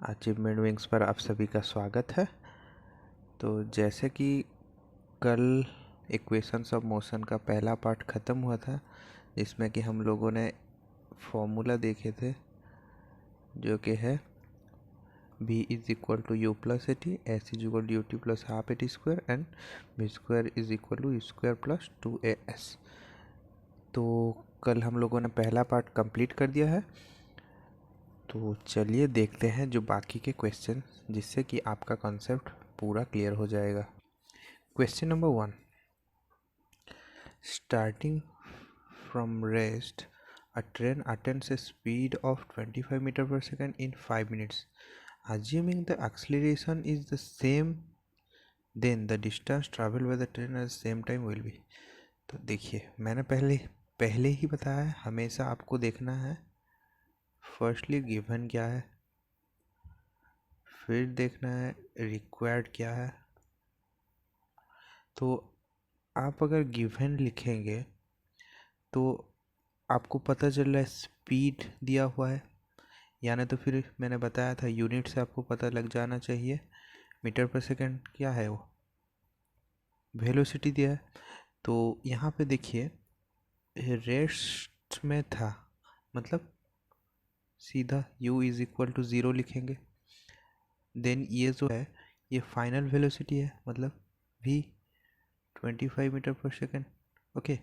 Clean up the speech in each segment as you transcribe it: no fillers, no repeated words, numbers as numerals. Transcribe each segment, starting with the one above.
Achievement wings पर आप सभी का स्वागत है। तो जैसे कि कल इक्वेशंस ऑफ मोशन का पहला पार्ट ख़त्म हुआ था, जिसमें कि हम लोगों ने फॉर्मूला देखे थे जो कि है v is equal to u plus a t, s is equal to u t plus half A T square and v square is equal to u square plus 2as। तो कल हम लोगों ने पहला पार्ट कंप्लीट कर दिया है। तो चलिए देखते हैं जो बाकी के क्वेश्चन, जिससे कि आपका कॉन्सेप्ट पूरा क्लियर हो जाएगा। Question number 1, starting from rest a train attains a speed of 25 metre पर second in 5 minutes. Assuming the acceleration is the same, then the distance traveled by the train at the same time will be. तो देखिए, मैंने पहले ही बताया है, हमेशा आपको देखना है फर्स्टली गिवन क्या है, फिर देखना है रिक्वायर्ड क्या है। तो आप अगर गिवन लिखेंगे तो आपको पता चल रहा है स्पीड दिया हुआ है, यानी तो फिर मैंने बताया था यूनिट से आपको पता लग जाना चाहिए। मीटर पर सेकंड क्या है, वो वेलोसिटी दिया है। तो यहाँ पे देखिए रेस्ट में था, मतलब सीधा u इज इक्वल टू 0 लिखेंगे। देन ये जो है ये फाइनल वेलोसिटी है, मतलब v 25 मीटर पर सेकेंड। ओके,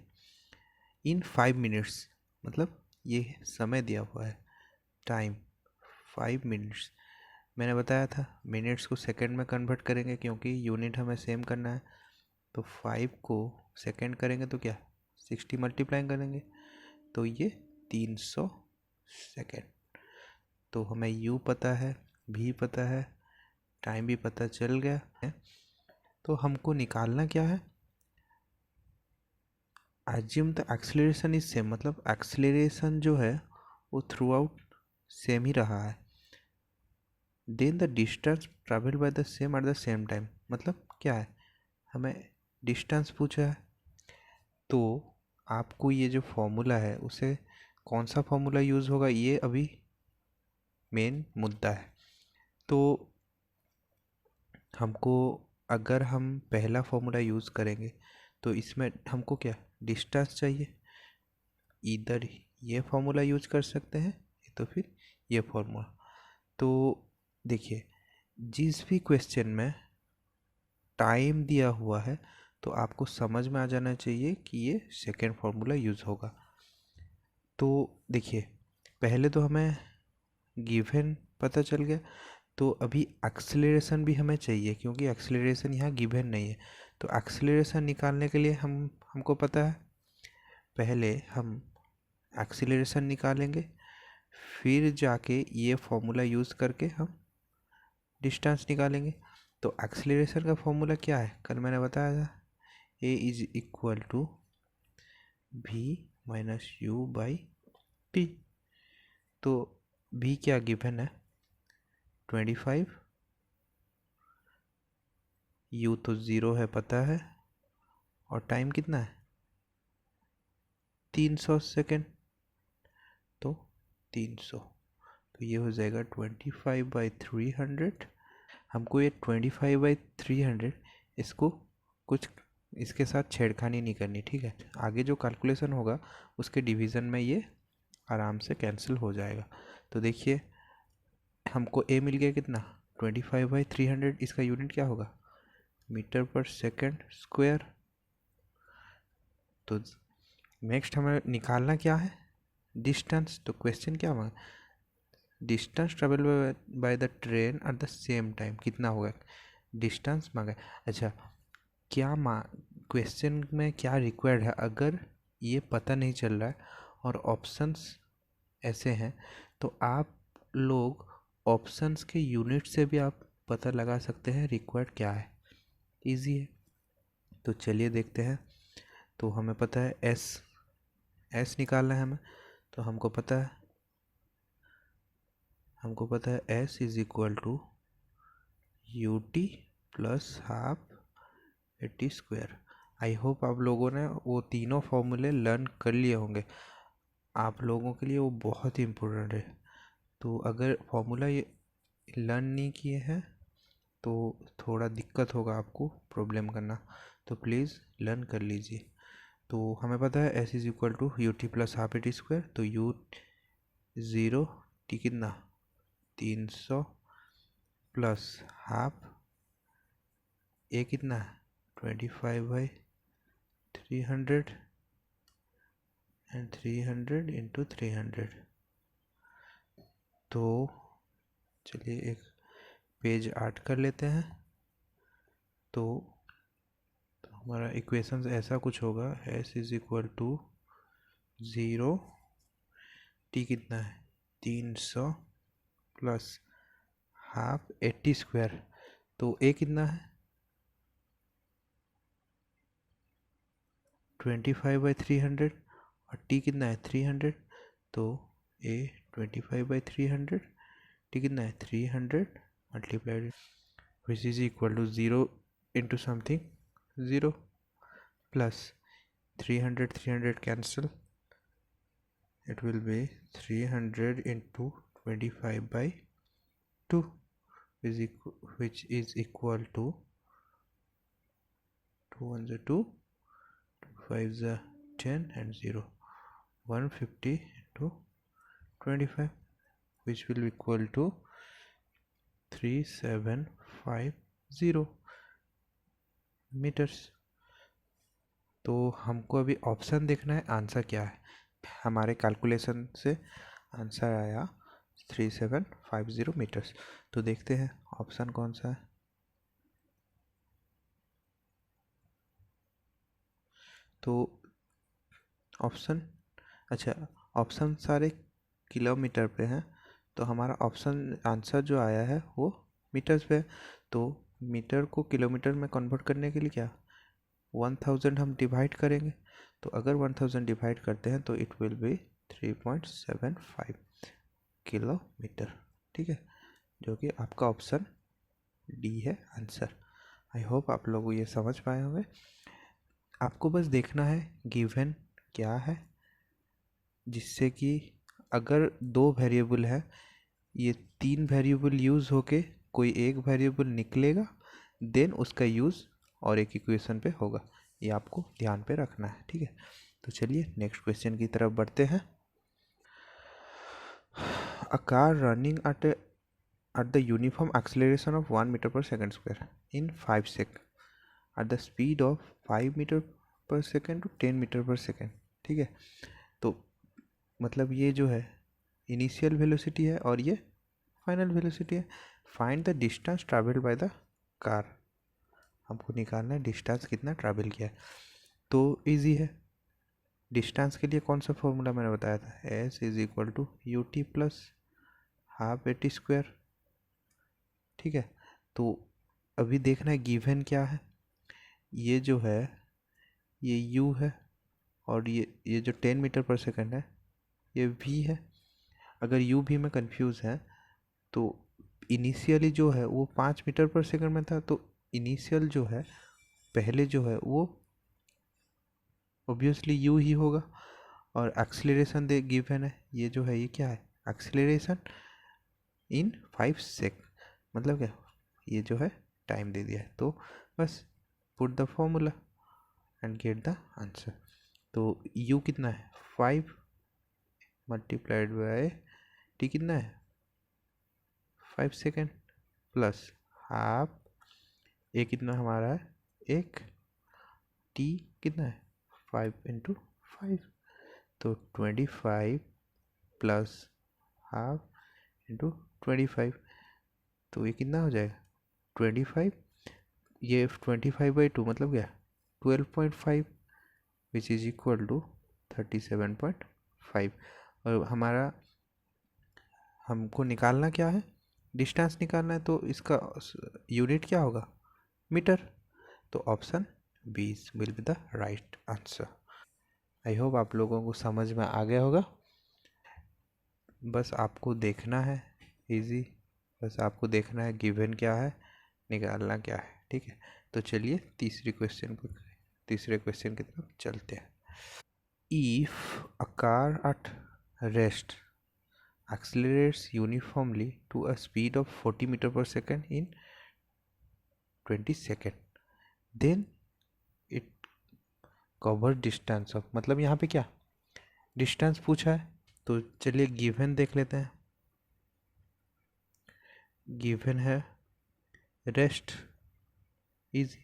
इन 5 मिनट्स, मतलब ये समय दिया हुआ है, टाइम 5 मिनट्स। मैंने बताया था मिनट्स को सेकंड में कन्वर्ट करेंगे क्योंकि यूनिट हमें सेम करना है। तो 5 को सेकंड करेंगे तो क्या 60 मल्टीप्लाई करेंगे तो ये 300 सेकेंड। तो हमें u पता है, v पता है, टाइम भी पता चल गया है। तो हमको निकालना क्या है, assume the acceleration is same, मतलब एक्सेलरेशन जो है वो थ्रू आउट सेम ही रहा है। Then the distance travel by the same at the same time, मतलब क्या है, हमें डिस्टेंस पूछा है। तो आपको ये जो फॉर्मूला है उसे कौन सा फॉर्मूला यूज़ होगा, ये अभी मेन मुद्दा है। तो हमको अगर हम पहला फॉर्मूला यूज़ करेंगे तो इसमें हमको क्या डिस्टेंस चाहिए, इधर ये फॉर्मूला यूज कर सकते हैं तो फिर ये फॉर्मूला। तो देखिए जिस भी क्वेश्चन में टाइम दिया हुआ है तो आपको समझ में आ जाना चाहिए कि ये सेकेंड फॉर्मूला यूज़ होगा। तो देखिए पहले तो हमें गिवन पता चल गया, तो अभी एक्सेलरेशन भी हमें चाहिए क्योंकि एक्सेलरेशन यहाँ गिवन नहीं है। तो एक्सेलरेशन निकालने के लिए हमको पता है, पहले हम एक्सेलरेशन निकालेंगे, फिर जाके ये फॉर्मूला यूज़ करके हम डिस्टेंस निकालेंगे। तो एक्सेलरेशन का फॉर्मूला क्या है, कल मैंने बताया था a is equal to v minus u by t. तो v क्या गिवन है 25, u तो 0 है पता है, और टाइम कितना है 300 सेकेंड। तो 300, तो ये हो जाएगा 25/300। हमको ये 25/300 इसको कुछ इसके साथ छेड़खानी नहीं करनी, ठीक है। आगे जो कैलकुलेशन होगा उसके डिवीज़न में ये आराम से कैंसिल हो जाएगा। तो देखिए हमको a मिल गया कितना 25/300, इसका यूनिट क्या होगा मीटर पर सेकेंड स्क्वायर। तो नेक्स्ट हमें निकालना क्या है डिस्टेंस। तो क्वेश्चन क्या मांगा, distance travel by the train eight the same time कितना होगा, डिस्टेंस मांगा। अच्छा क्या क्वेश्चन में क्या रिक्वायर्ड है, अगर ये पता नहीं चल रहा है और ऑप्शंस ऐसे हैं तो आप लोग ऑप्शंस के यूनिट से भी आप पता लगा सकते हैं रिक्वायर्ड क्या है, इजी है। तो चलिए देखते हैं। तो हमें पता है एस निकालना है हमें, तो हमको पता है s is equal to u t plus half A T square. I hope आप लोगों ने वो तीनों फॉर्मूले लर्न कर लिए होंगे, आप लोगों के लिए वो बहुत ही इम्पोर्टेंट है। तो अगर फॉर्मूला ये लर्न नहीं किए हैं तो थोड़ा दिक्कत होगा आपको प्रॉब्लम करना, तो प्लीज़ लर्न कर लीजिए। तो हमें पता है s is equal to u t plus half A T square, तो यू ज़ीरो टी कितना 300 प्लस हाफ ए कितना 25/300 एंड 300 इंटू 300। तो चलिए एक पेज आर्ट कर लेते हैं। तो हमारा इक्वेशंस ऐसा कुछ होगा, s is equal to zero t कितना है 300 प्लस हाफ 80 स्क्वायर, तो ए कितना है 25/300 और टी कितना है 300, तो ए 25/300, टी कितना है 300 multiplied which is equal to zero into something zero plus 300 cancel, it will be 300 into 25/2 which is equal to 2 1 2, 2 5 10 and 0, 150 into 25 which will be equal to 3750 metres. तो हमको अभी ऑप्शन देखना है आंसर क्या है। हमारे कैलकुलेशन से आंसर आया 3750 मीटर्स। तो देखते हैं ऑप्शन कौन सा है। तो ऑप्शन, अच्छा ऑप्शन सारे किलोमीटर पे हैं, तो हमारा ऑप्शन आंसर जो आया है वो मीटर्स पे है। तो मीटर को किलोमीटर में कन्वर्ट करने के लिए क्या 1000 हम डिवाइड करेंगे। तो अगर 1000 डिवाइड करते हैं तो इट विल बी 3.75 किलोमीटर। ठीक है, जो कि आपका ऑप्शन डी है आंसर। आई होप आप लोग ये समझ पाए होंगे। आपको बस देखना है गिवन क्या है, जिससे कि अगर दो वेरिएबल है, ये तीन वेरिएबल यूज़ होके कोई एक वेरिएबल निकलेगा, देन उसका यूज़ और एक इक्वेशन पे होगा। ये आपको ध्यान पे रखना है। ठीक है, तो चलिए नेक्स्ट क्वेश्चन की तरफ बढ़ते हैं। A car running at the uniform acceleration of 1 meter per second square in 5 seconds at the speed of 5 meter per second to 10 meter per second। ठीक है, तो मतलब ये जो है इनिशियल वेलोसिटी है और ये फाइनल वेलोसिटी है। Find the distance travelled bye the car, हमको निकालना है डिस्टेंस कितना ट्रैवल किया है। तो इजी है, डिस्टेंस के लिए कौन सा फॉर्मूला मैंने बताया था, s is equal to u t plus half A T square. ठीक है, तो अभी देखना है गिवन क्या है। ये जो है ये u है और ये जो 10 मीटर पर सेकंड है ये v है। अगर u भी में कंफ्यूज है तो इनिशियली जो है वो 5 मीटर पर सेकंड में था, तो इनिशियल जो है पहले जो है वो ऑब्वियसली u ही होगा। और एक्सीलरेशन दे गिवन है, ये जो है ये क्या है एक्सीलरेशन इन 5 सेक, मतलब क्या ये जो है टाइम दे दिया है। तो बस put the formula and gate the answer. तो u कितना है 5 मल्टीप्लाइड बाय t कितना है 5 सेकेंड प्लस हाफ ए कितना हमारा है एक, t कितना है 5 इंटू 5, तो 25 प्लस हाफ इंटू 25, तो ये कितना हो जाएगा 25, ये 25/2 मतलब क्या 12.5 विच इज इक्वल टू 37.5। और हमारा हमको निकालना क्या है डिस्टेंस निकालना है, तो इसका यूनिट क्या होगा मीटर। तो option B will be the right answer. I hope आप लोगों को समझ में आ गया होगा। बस आपको देखना है इजी, बस आपको देखना है गिवन क्या है निकालना क्या है। ठीक है, तो चलिए तीसरे क्वेश्चन की तरफ चलते हैं। If a car at rest accelerates uniformly to a speed of 40 meter per second in 20 second, then it covers distance of, मतलब यहाँ पे क्या डिस्टेंस पूछा है, तो चलिए गिवन देख लेते हैं। गिवन है rest is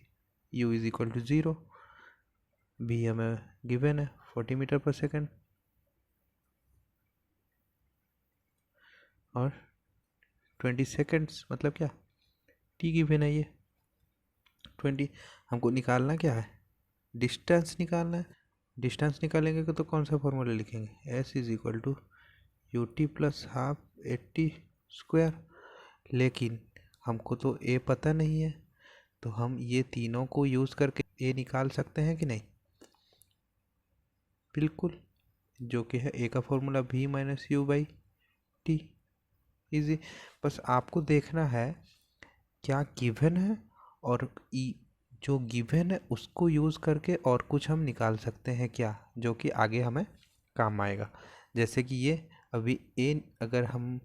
u is equal to 0, भी हमें गिवन है 40 मीटर पर सेकेंड, और 20 सेकेंड्स मतलब क्या t गिवन है ये 20। हमको निकालना क्या है, डिस्टेंस निकालना है। डिस्टेंस निकालेंगे तो कौन सा फॉर्मूला लिखेंगे, s is equal to u t plus half 80 square. लेकिन हमको तो a पता नहीं है, तो हम ये तीनों को यूज़ करके a निकाल सकते हैं कि नहीं, बिल्कुल, जो कि है a का formula v minus u by T. Easy, बस आपको देखना है क्या गिवन है, और जो गिवन है उसको यूज़ करके और कुछ हम निकाल सकते हैं क्या, जो कि आगे हमें काम आएगा। जैसे कि ये अभी a अगर हम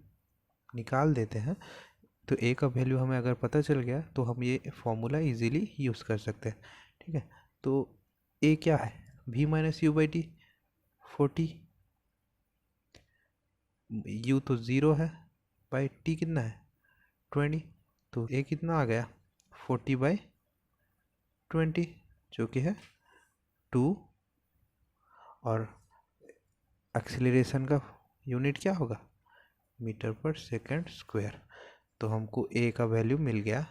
निकाल देते हैं तो a का वैल्यू हमें अगर पता चल गया तो हम ये फॉर्मूला इजीली यूज़ कर सकते हैं। ठीक है, तो a क्या है, v minus u by T 40, u तो 0 है, बाई t कितना है 20, तो a कितना आ गया 40 बाई 20, जो कि है 2, और एक्सीलरेशन का यूनिट क्या होगा, मीटर पर सेकंड स्क्वायर। तो हमको a का वैल्यू मिल गया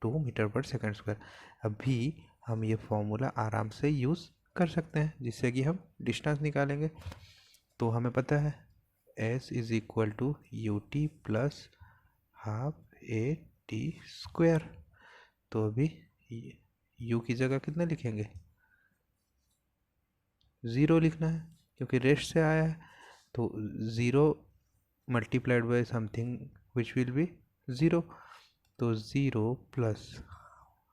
2 मीटर पर सेकंड स्क्वायर। अभी हम ये फॉर्मूला आराम से यूज़ कर सकते हैं, जिससे कि हम डिस्टेंस निकालेंगे। तो हमें पता है s is equal to u t plus half A T square. तो अभी u की जगह कितना लिखेंगे, 0 लिखना है, क्योंकि रेस्ट से आया है। तो 0 multiplied by something which will be 0, तो 0 प्लस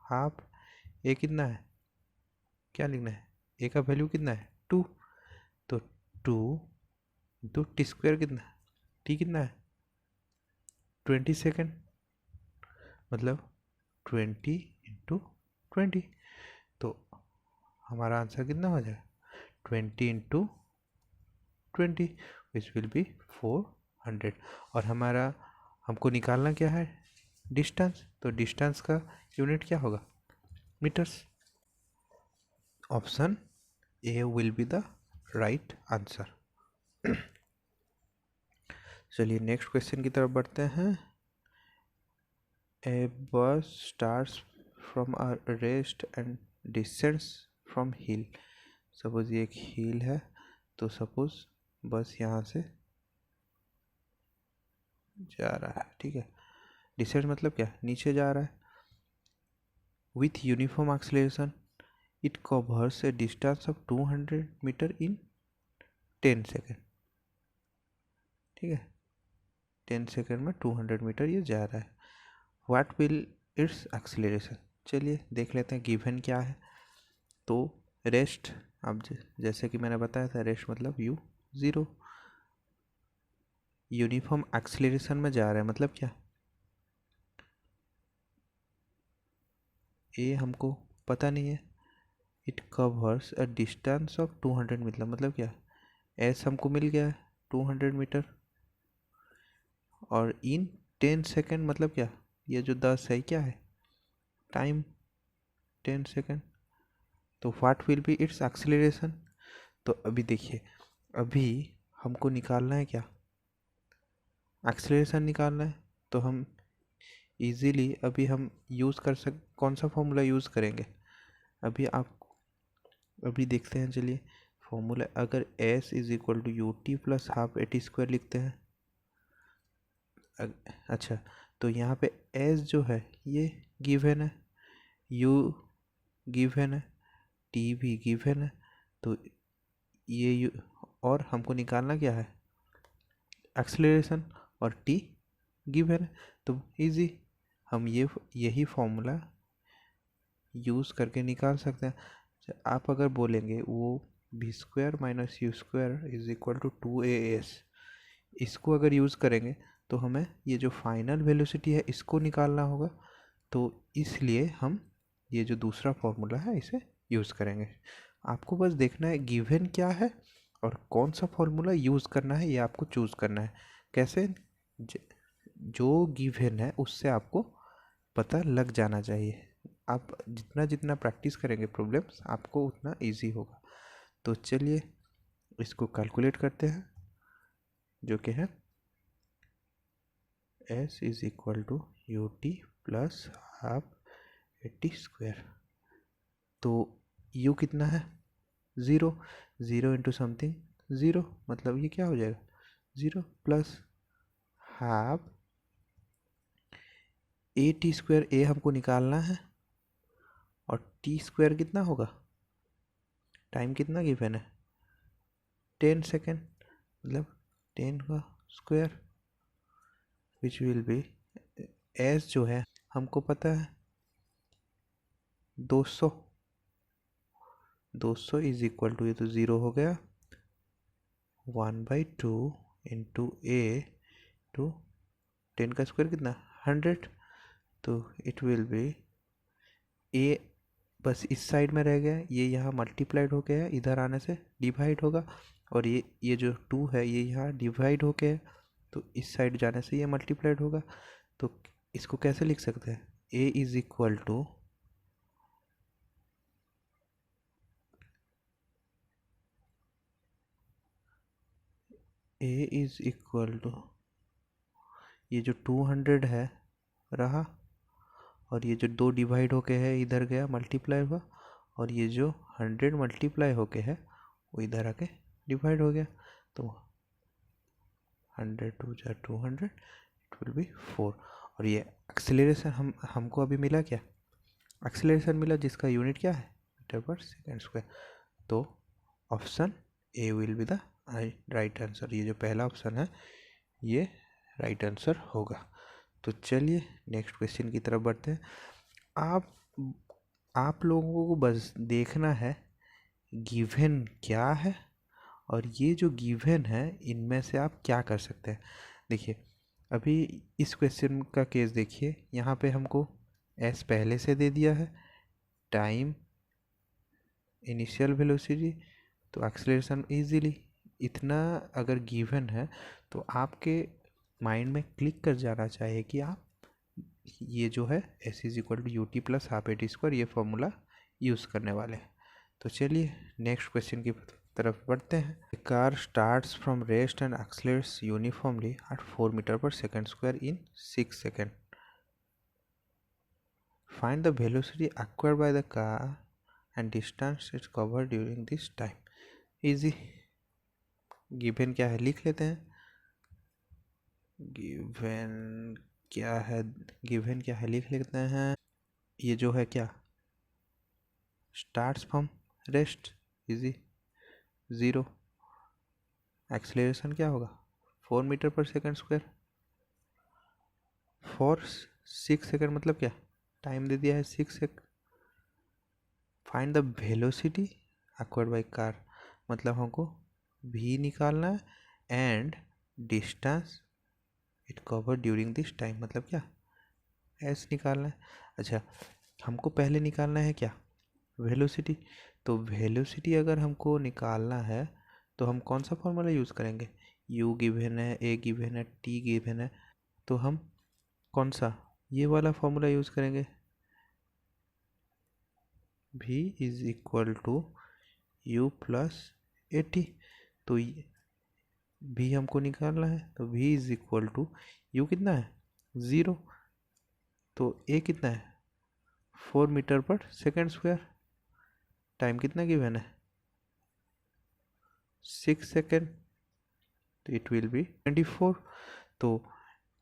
हाफ ए कितना है, क्या लिखना है, ए का वैल्यू कितना है 2, तो 2 इंटू टी स्क्वायर कितना है, टी कितना है 20 सेकेंड, मतलब 20 इंटू 20, तो हमारा आंसर कितना हो जाएगा 20 इंटू 20 विच विल बी 400। और हमारा हमको निकालना क्या है डिस्टेंस, तो डिस्टेंस का यूनिट क्या होगा metres. Option A will be the right answer. चलिए नेक्स्ट क्वेश्चन की तरफ बढ़ते हैं। A bus starts from a rest and descends from hill. Suppose ये एक हिल है, तो सपोज बस यहाँ से जा रहा है, ठीक है, डिसेंड मतलब क्या, नीचे जा रहा है। With uniform acceleration it covers a distance of 200 metre in 10 second. ठीक है, 10 सेकेंड में 200 मीटर ये जा रहा है। व्हाट विल इट्स एक्सीलरेशन, चलिए देख लेते हैं गिवन क्या है। तो रेस्ट, अब जैसे कि मैंने बताया था रेस्ट मतलब u 0, यूनिफॉर्म एक्सीलरेशन में जा रहा है मतलब क्या, ए हमको पता नहीं है। It covers a distance of 200 metre मतलब क्या, एस हमको मिल गया है 200 मीटर, और इन 10 सेकेंड मतलब क्या, ये जो 10 है क्या है टाइम 10 सेकेंड। तो what will be it's acceleration, तो अभी देखिए अभी हमको निकालना है क्या, एक्सीलरेशन निकालना है। तो हम इजीली अभी हम यूज़ कर कौन सा फॉर्मूला यूज़ करेंगे, अभी आप अभी देखते हैं। चलिए फॉर्मूला, अगर s is equal to u t plus half A T square लिखते हैं। अच्छा, तो यहाँ पे s जो है ये गिवन है, u गिवन है, t भी गिवन है, तो ये और हमको निकालना क्या है एक्सीलरेशन, और t गिवन है। तो इजी, हम यही फॉर्मूला यूज़ करके निकाल सकते हैं। आप अगर बोलेंगे वो v square minus u square is equal to 2as, इसको अगर यूज़ करेंगे तो हमें ये जो फाइनल वेलोसिटी है इसको निकालना होगा, तो इसलिए हम ये जो दूसरा फॉर्मूला है इसे यूज़ करेंगे। आपको बस देखना है गिवन क्या है और कौन सा फॉर्मूला यूज़ करना है, ये आपको चूज़ करना है। कैसे? जो गिवन है उससे आपको पता लग जाना चाहिए। आप जितना जितना प्रैक्टिस करेंगे प्रॉब्लम्स, आपको उतना इजी होगा। तो चलिए इसको कैलकुलेट करते हैं, जो कि है s is equal to u t plus half a t square. तो u कितना है? 0। 0 इंटू समथिंग 0, मतलब ये क्या हो जाएगा? 0 plus half A T square. A हमको निकालना है और टी स्क्वायर कितना होगा? टाइम कितना गिवन है? 10 सेकेंड, मतलब 10 का square, which will be S जो है हमको पता है 200। 200 इज इक्वल टू, ये तो 0 हो गया, 1/2 इंटू ए टू 10 का स्क्वायर कितना? 100। तो इट विल बी ए बस इस साइड में रह गया, ये यहाँ मल्टीप्लाइड हो गया, इधर आने से डिवाइड होगा, और ये जो 2 है ये यहाँ डिवाइड हो गया, तो इस साइड जाने से ये मल्टीप्लाइड होगा। तो इसको कैसे लिख सकते हैं? ए इज इक्वल टू ये जो 200 है रहा, और ये जो 2 डिवाइड होके है इधर गया मल्टीप्लाई हुआ, और ये जो 100 मल्टीप्लाई होके है वो इधर आके डिवाइड हो गया। तो 100 2 जा 200, इट विल बी 4। और ये एक्सेलरेशन हमको अभी मिला क्या? एक्सेलरेशन मिला जिसका यूनिट क्या है? मीटर पर सेकेंड स्क्वायर। तो option A will be the right answer. ये जो पहला ऑप्शन है ये राइट आंसर होगा। तो चलिए नेक्स्ट क्वेश्चन की तरफ बढ़ते हैं। आप लोगों को बस देखना है गिवन क्या है, और ये जो गिवन है इनमें से आप क्या कर सकते हैं। देखिए अभी इस क्वेश्चन का केस देखिए, यहाँ पे हमको s पहले से दे दिया है, टाइम, इनिशियल वेलोसिटी, तो एक्सेलरेशन इजीली इतना अगर गिवन है तो आपके माइंड में क्लिक कर जाना चाहिए कि आप ये जो है s is equal to u t plus half A T square ये फॉर्मूला यूज़ करने वाले हैं। तो चलिए नेक्स्ट क्वेश्चन की तरफ बढ़ते हैं। The car starts from rest and accelerates uniformly at 4 metre पर second square in 6 second. Find the velocity acquired by the car and distance it cover during this time. Easy. Given क्या है लिख लेते हैं। गिवन क्या है लिख लेते हैं। ये जो है क्या? Starts from rest, easy, 0। Acceleration क्या होगा? 4 मीटर पर सेकेंड स्क्वायर, 6 सेकेंड, मतलब क्या? टाइम दे दिया है 6 second. Find the velocity acquired by car, मतलब हमको v निकालना है, and distance it cover during this time, मतलब क्या? s निकालना है। अच्छा, हमको पहले निकालना है क्या? वेलोसिटी। तो वेलोसिटी अगर हमको निकालना है तो हम कौन सा फॉर्मूला यूज़ करेंगे? u गिवन है, a गिवन है, t गिवन है, तो हम कौन सा? ये वाला फॉर्मूला यूज़ करेंगे, v is equal to u plus a t. तो v हमको निकालना है, तो v is equal to u कितना है? 0। तो a कितना है? 4 मीटर पर सेकेंड स्क्वायर। टाइम कितना गिवन है? 6 सेकेंड, तो इट विल बी 24। तो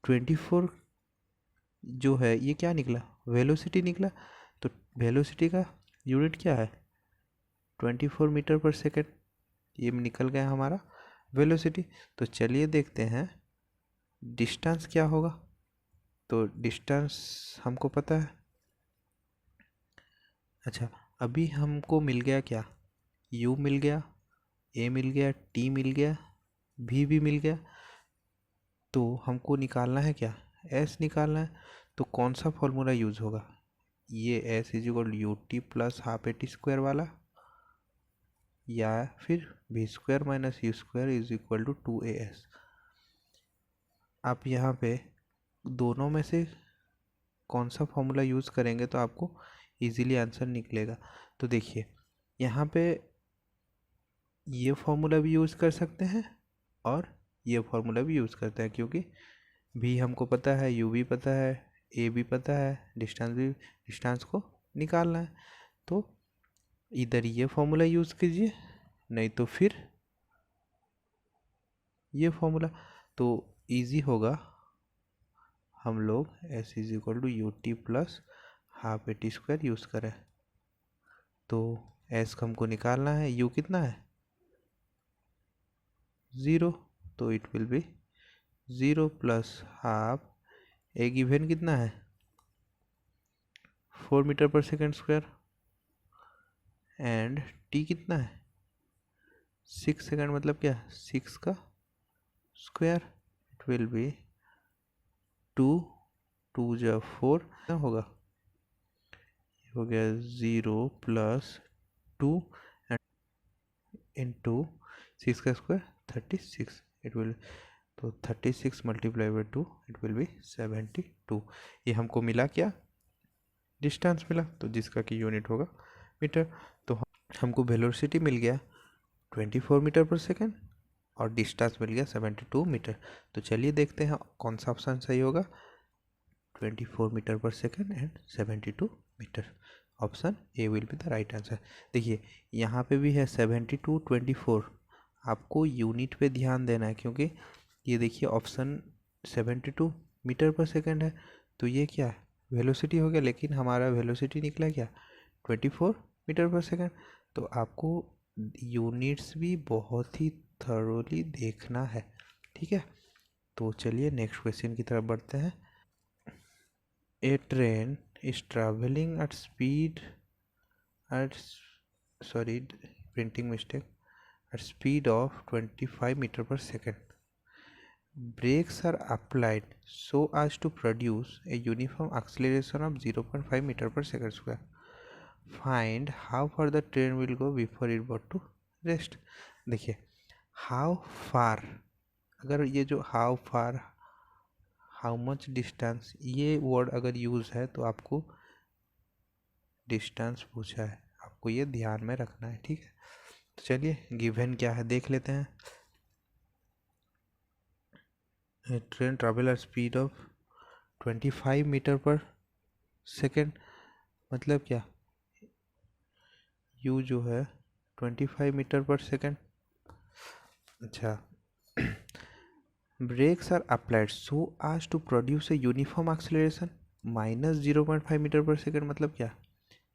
24 जो है ये क्या निकला? वेलोसिटी निकला। तो वेलोसिटी का यूनिट क्या है? 24 मीटर पर सेकेंड। ये निकल गया हमारा वेलोसिटी। तो चलिए देखते हैं डिस्टेंस क्या होगा। तो डिस्टेंस हमको पता है। अच्छा, अभी हमको मिल गया क्या? u मिल गया, a मिल गया, t मिल गया, v भी मिल गया। तो हमको निकालना है क्या, एस निकालना है। तो कौन सा फॉर्मूला यूज़ होगा, ये s is equal u t plus half A T square वाला, या फिर v square minus u square is equal to 2as। आप यहाँ पे दोनों में से कौन सा फॉर्मूला यूज़ करेंगे तो आपको इजीली आंसर निकलेगा। तो देखिए यहाँ पे ये फॉर्मूला भी यूज़ कर सकते हैं और ये फॉर्मूला भी यूज़ करते हैं, क्योंकि भी हमको पता है, यू भी पता है, ए भी पता है, डिस्टेंस को निकालना है। तो इधर ये फॉर्मूला यूज़ कीजिए, नहीं तो फिर ये फॉर्मूला। तो इजी होगा, हम लोग s is equal to u t plus half A T square use करें। तो एस हमको निकालना है, यू कितना है 0, तो it will be 0 plus half, A given कितना है 4 मीटर पर सेकेंड स्क्वायर, एंड टी कितना है 6 सेकेंड, मतलब क्या 6 का स्क्वायर, इट विल बी 2 2 जा 4 क्या होगा, हो गया 0 प्लस 2 एंड इंटू 6 का स्क्वायर 36, इट विल, तो 36 multiply by 2 it will be 72। ये हमको मिला क्या, डिस्टेंस मिला, तो जिसका कि यूनिट होगा मीटर। तो हमको वेलोसिटी मिल गया 24 मीटर पर सेकेंड और डिस्टेंस मिल गया 72 मीटर। तो चलिए देखते हैं कौन सा ऑप्शन सही होगा, 24 मीटर पर second and 72 metre. Option A will be the right answer. देखिए यहाँ पे भी है 72 24, आपको यूनिट पे ध्यान देना है, क्योंकि ये देखिए ऑप्शन 72 मीटर पर सेकेंड है, तो ये क्या है वेलोसिटी हो गया, लेकिन हमारा वेलोसिटी निकला क्या 24 मीटर पर सेकेंड। तो आपको यूनिट्स भी बहुत ही थरोली देखना है, ठीक है। तो चलिए नेक्स्ट क्वेश्चन की तरफ बढ़ते हैं। A train is travelling at speed at sorry printing mistake at speed of 25 meter per second. Brakes are applied so as to produce a uniform acceleration of 0.5 meter per second square. Find how far the train will go before it brought to rest. देखिए how far, अगर ये जो how far, how much distance, ये word अगर use है तो आपको distance पूछा है, आपको ये ध्यान में रखना है, ठीक है। तो चलिए गिवन क्या है देख लेते हैं। Train travel at speed of 25 metre पर सेकेंड, मतलब क्या यू जो है 25 मीटर पर सेकेंड। अच्छा, breaks are applied so as to produce a uniform acceleration minus 0.5 metre पर सेकेंड, मतलब क्या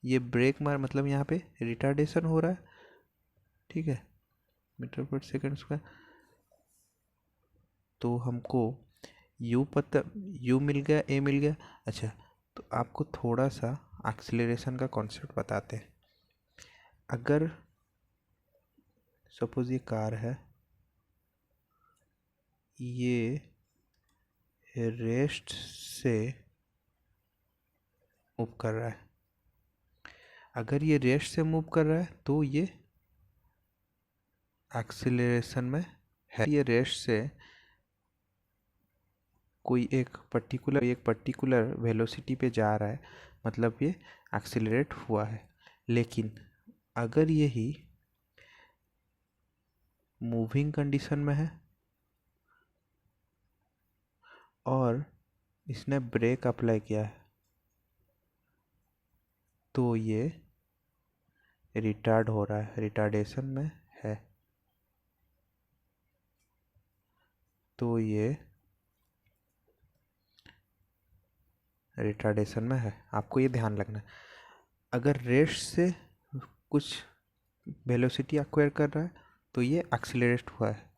ये ब्रेक मार, मतलब यहाँ पे रिटार्डेशन हो रहा है, ठीक है, मीटर पर सेकेंड स्क्वायर। तो हमको यू पता, यू मिल गया, ए मिल गया। अच्छा, तो आपको थोड़ा सा एक्सेलरेशन का कॉन्सेप्ट बताते हैं। अगर सपोज ये कार है, ये रेस्ट से मूव कर रहा है, अगर ये रेस्ट से मूव कर रहा है तो ये एक्सेलरेशन में है। ये रेस्ट से कोई एक पर्टिकुलर वेलोसिटी पे जा रहा है, मतलब ये एक्सेलरेट हुआ है। लेकिन अगर यही मूविंग कंडीशन में है और इसने ब्रेक अप्लाई किया है, तो ये रिटार्ड हो रहा है, रिटार्डेशन में है, तो ये रिटार्डेशन में है। आपको ये ध्यान रखना है। अगर रेस्ट से कुछ वेलोसिटी एक्वायर कर रहा है तो ये एक्सीलरेट हुआ है।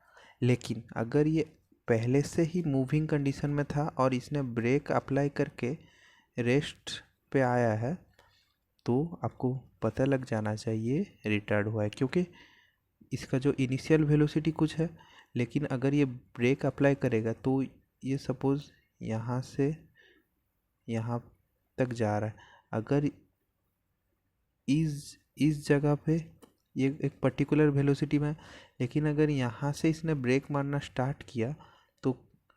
लेकिन अगर ये पहले से ही मूविंग कंडीशन में था और इसने ब्रेक अप्लाई करके रेस्ट पे आया है, तो आपको पता लग जाना चाहिए रिटार्ड हुआ है, क्योंकि इसका जो इनिशियल वेलोसिटी कुछ है, लेकिन अगर ये ब्रेक अप्लाई करेगा तो ये सपोज यहाँ से यहाँ तक जा रहा है, अगर इस जगह पे ये एक पर्टिकुलर वेलोसिटी में, लेकिन अगर यहाँ से इसने ब्रेक मारना स्टार्ट किया तो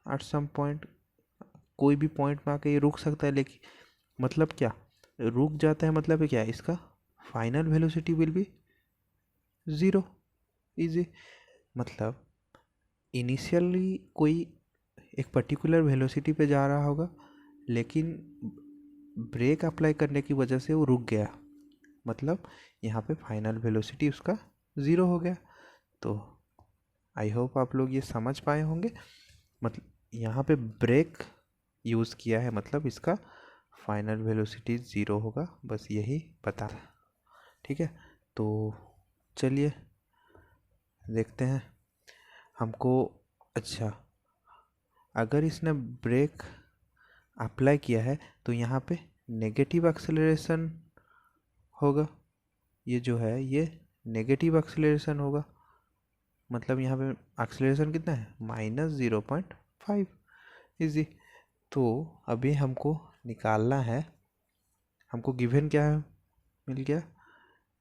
एट सम पॉइंट कोई भी पॉइंट में आके ये रुक सकता है। लेकिन मतलब क्या, रुक जाता है मतलब है क्या, इसका final velocity will be zero. Easy, मतलब इनिशियली कोई एक पर्टिकुलर वेलोसिटी पे जा रहा होगा, लेकिन ब्रेक अप्लाई करने की वजह से वो रुक गया, मतलब यहाँ पे फाइनल वेलोसिटी उसका ज़ीरो हो गया। तो आई होप आप लोग ये समझ पाए होंगे। मतलब यहाँ पे ब्रेक यूज़ किया है, मतलब इसका फाइनल वेलोसिटी ज़ीरो होगा, बस यही बता। ठीक है, तो चलिए देखते हैं हमको। अच्छा, अगर इसने ब्रेक अप्लाई किया है तो यहाँ पे नेगेटिव एक्सेलरेशन होगा। ये जो है ये नेगेटिव एक्सेलरेशन होगा, मतलब यहाँ पे एक्सेलरेशन कितना है, -0.5। इजी। तो अभी हमको निकालना है, हमको गिवन क्या है, मिल गया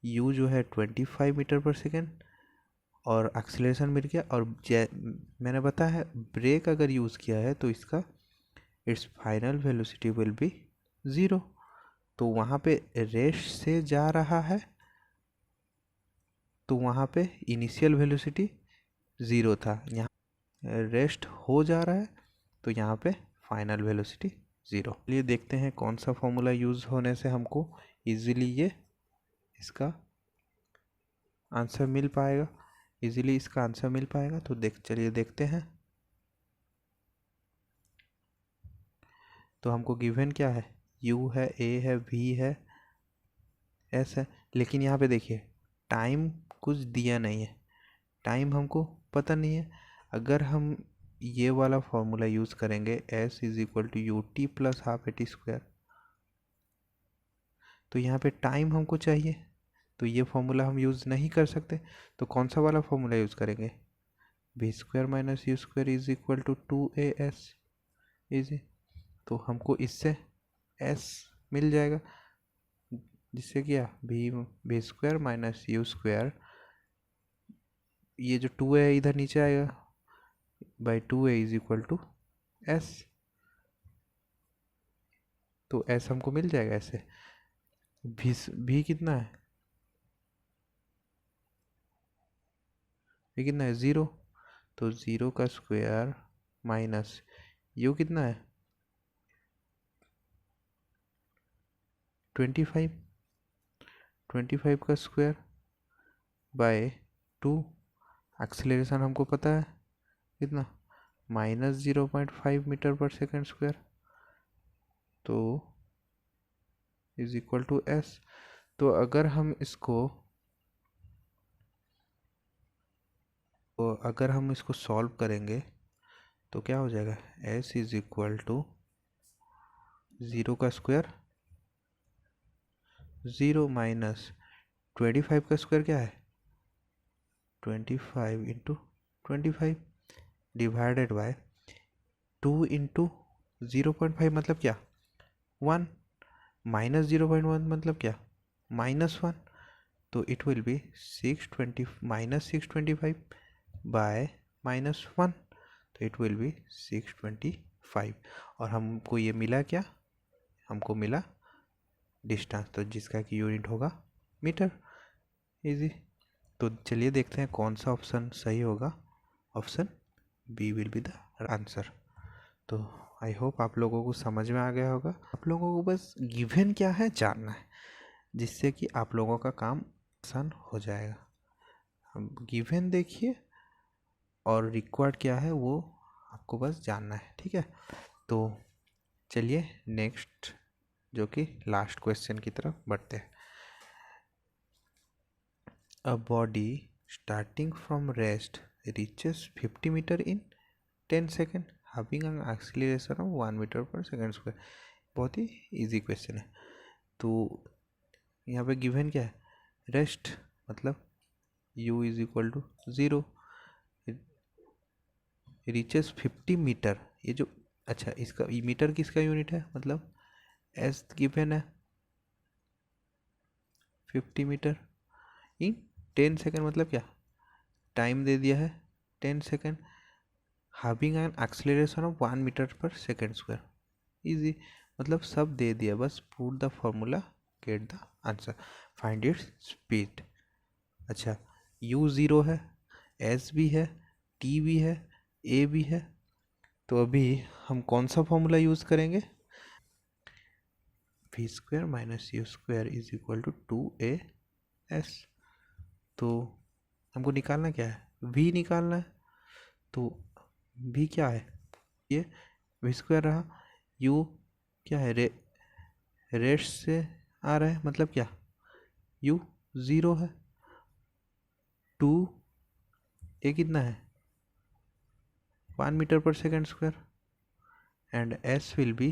u जो है 25 मीटर पर सेकेंड और एक्सेलरेशन मिल गया। और मैंने बताया है ब्रेक अगर यूज़ किया है तो इसका it's final velocity will be zero. तो वहाँ पे रेस्ट से जा रहा है तो वहाँ पे इनिशियल वेलोसिटी ज़ीरो था, यहाँ रेस्ट हो जा रहा है तो यहाँ पे फाइनल वेलोसिटी ज़ीरो। चलिए देखते हैं कौन सा फॉर्मूला यूज़ होने से हमको इजीली ये इसका आंसर मिल पाएगा, इजीली इसका आंसर मिल पाएगा। तो चलिए देखते हैं। तो हमको गिवन क्या है, u है, a है, v है, s है, लेकिन यहाँ पे देखिए टाइम कुछ दिया नहीं है, टाइम हमको पता नहीं है। अगर हम ये वाला फॉर्मूला यूज़ करेंगे s = ut + ½ at², तो यहाँ पे टाइम हमको चाहिए, तो ये फॉर्मूला हम यूज़ नहीं कर सकते। तो कौन सा वाला फॉर्मूला यूज़ करेंगे, v² - u² = 2as। इजी, तो हमको इससे s मिल जाएगा, जिससे क्या v² - u², ये जो 2a है इधर नीचे आएगा, /2a = s। तो s हमको मिल जाएगा ऐसे। v कितना है, v कितना है, ज़ीरो। तो ज़ीरो का स्क्वायर माइनस u कितना है 25, 25 का स्क्वायर बाय 2। एक्सेलरेशन हमको पता है कितना, -0.5 मीटर पर सेकेंड स्क्वायर, तो =s। तो अगर हम इसको सॉल्व करेंगे तो क्या हो जाएगा, s = 0 का स्क्वायर, 0 माइनस 25 का स्क्वायर क्या है 25 × 25 डिवाइडेड बाय 2 × 0.5 मतलब क्या 1, -0.1 मतलब क्या -1। तो इट विल बी 625 बाय -1, तो इट विल बी 625। और हमको ये मिला क्या, हमको मिला डिस्टेंस, तो जिसका कि यूनिट होगा मीटर। इजी। तो चलिए देखते हैं कौन सा ऑप्शन सही होगा, option B will be the answer. तो आई होप आप लोगों को समझ में आ गया होगा। आप लोगों को बस गिवन क्या है जानना है, जिससे कि आप लोगों का काम आसान हो जाएगा। हम गिवन देखिए और रिक्वायर्ड क्या है वो आपको बस जानना है, ठीक है। तो चलिए नेक्स्ट जो कि लास्ट क्वेश्चन की तरफ बढ़ते हैं। A body starting from rest reaches 50 meter in 10 seconds having an acceleration of 1 meter per second square। बहुत ही इजी क्वेश्चन है। तो यहाँ पे गिवन क्या है, रेस्ट, मतलब u = 0, रीचेस 50 मीटर, ये जो अच्छा इसका मीटर किसका यूनिट है, मतलब एस गिवन है 50 मीटर इन 10 सेकेंड, मतलब क्या टाइम दे दिया है 10 second, having an acceleration of 1 metre पर सेकेंड स्क्वायर, इजी, मतलब सब दे दिया, बस put the formula get the answer, find its speed. अच्छा u ज़ीरो है, s भी है, t भी है, a भी है, तो अभी हम कौन सा फॉर्मूला यूज़ करेंगे, v square minus u square is equal to 2as। तो हमको निकालना क्या है, v निकालना है, तो v क्या है, ये v स्क्वायर रहा, u क्या है, रेस्ट से आ रहा है, मतलब क्या u ज़ीरो है, 2 ये कितना है 1 मीटर पर second square, and s will be,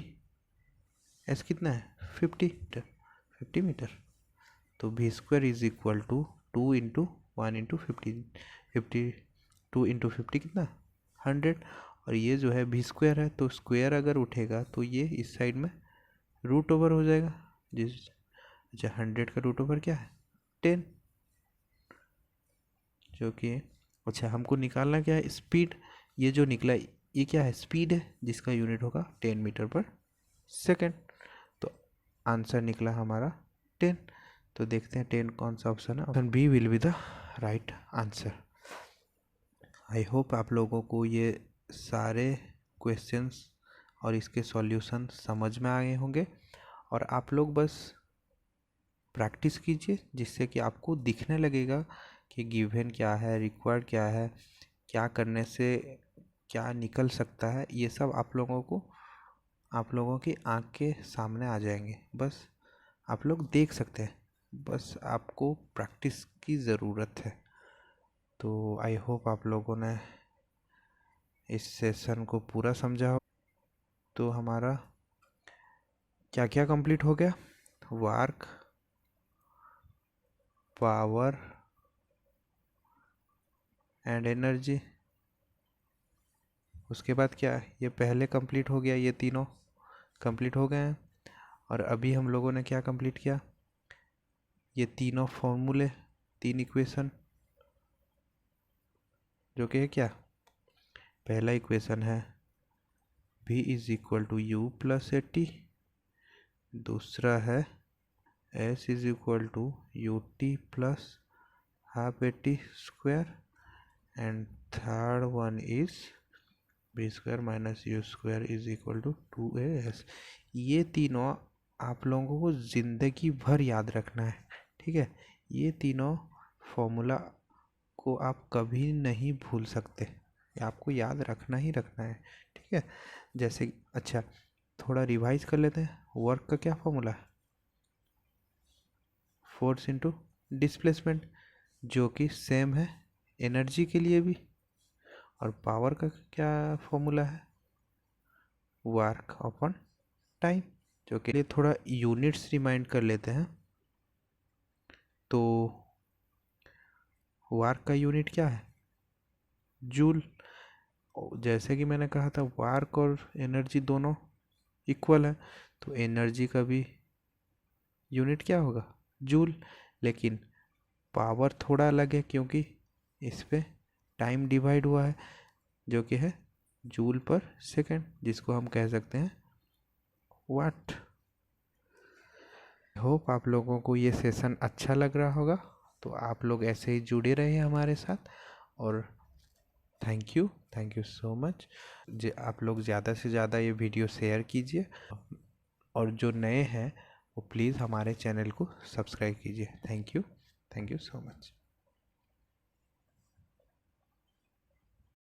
s कितना है 50 मीटर, तो v square is equal to 2 into 1 into 50, 2 into 50 कितना 100, और ये जो है v स्क्वायर है, तो स्क्वायर अगर उठेगा तो ये इस साइड में रूट ओवर हो जाएगा, जिस अच्छा 100 का रूट ओवर क्या है 10, जो कि अच्छा हमको निकालना क्या है स्पीड, ये जो निकला ये क्या है स्पीड है, जिसका यूनिट होगा 10 मीटर पर सेकेंड, तो आंसर निकला हमारा 10। तो देखते हैं 10 कौन सा ऑप्शन है, option B will be the right answer. I hope आप लोगों को ये सारे क्वेश्चंस और इसके सॉल्यूशन समझ में आ गए होंगे, और आप लोग बस प्रैक्टिस कीजिए, जिससे कि आपको दिखने लगेगा कि गिवन क्या है, रिक्वायर्ड क्या है, क्या करने से क्या निकल सकता है, ये सब आप लोगों की आँख के सामने आ जाएंगे, बस आप लोग देख सकते हैं, बस आपको प्रैक्टिस की ज़रूरत है। तो आई होप आप लोगों ने इस सेशन को पूरा समझा हो। तो हमारा क्या क्या कंप्लीट हो गया, वर्क, पावर एंड एनर्जी, उसके बाद क्या ये पहले कंप्लीट हो गया, ये तीनों कंप्लीट हो गए हैं, और अभी हम लोगों ने क्या कंप्लीट किया, ये तीनों फॉर्मूले, 3 इक्वेशन, जो कि है क्या, पहला इक्वेशन है v is equal to u plus a t, दूसरा है s is equal to u t plus half a t square, and third one is v square minus u square is equal to 2as। ये तीनों आप लोगों को ज़िंदगी भर याद रखना है, ठीक है, ये तीनों फॉर्मूला को आप कभी नहीं भूल सकते, आपको याद रखना ही रखना है, ठीक है। जैसे अच्छा थोड़ा रिवाइज कर लेते हैं, वर्क का क्या फॉर्मूला है, फोर्स इंटू डिस्प्लेसमेंट, जो कि सेम है एनर्जी के लिए भी, और पावर का क्या फॉर्मूला है, वर्क अपॉन टाइम, जो कि लिए थोड़ा यूनिट्स रिमाइंड कर लेते हैं। तो वर्क का यूनिट क्या है जूल, जैसे कि मैंने कहा था वर्क और एनर्जी दोनों इक्वल है, तो एनर्जी का भी यूनिट क्या होगा जूल, लेकिन पावर थोड़ा अलग है, क्योंकि इस पे टाइम डिवाइड हुआ है, जो कि है जूल पर सेकेंड, जिसको हम कह सकते हैं वाट। होप आप लोगों को ये सेशन अच्छा लग रहा होगा, तो आप लोग ऐसे ही जुड़े रहे हमारे साथ, और थैंक यू सो मच। आप लोग ज़्यादा से ज़्यादा ये वीडियो शेयर कीजिए, और जो नए हैं वो प्लीज़ हमारे चैनल को सब्सक्राइब कीजिए। Thank you so much.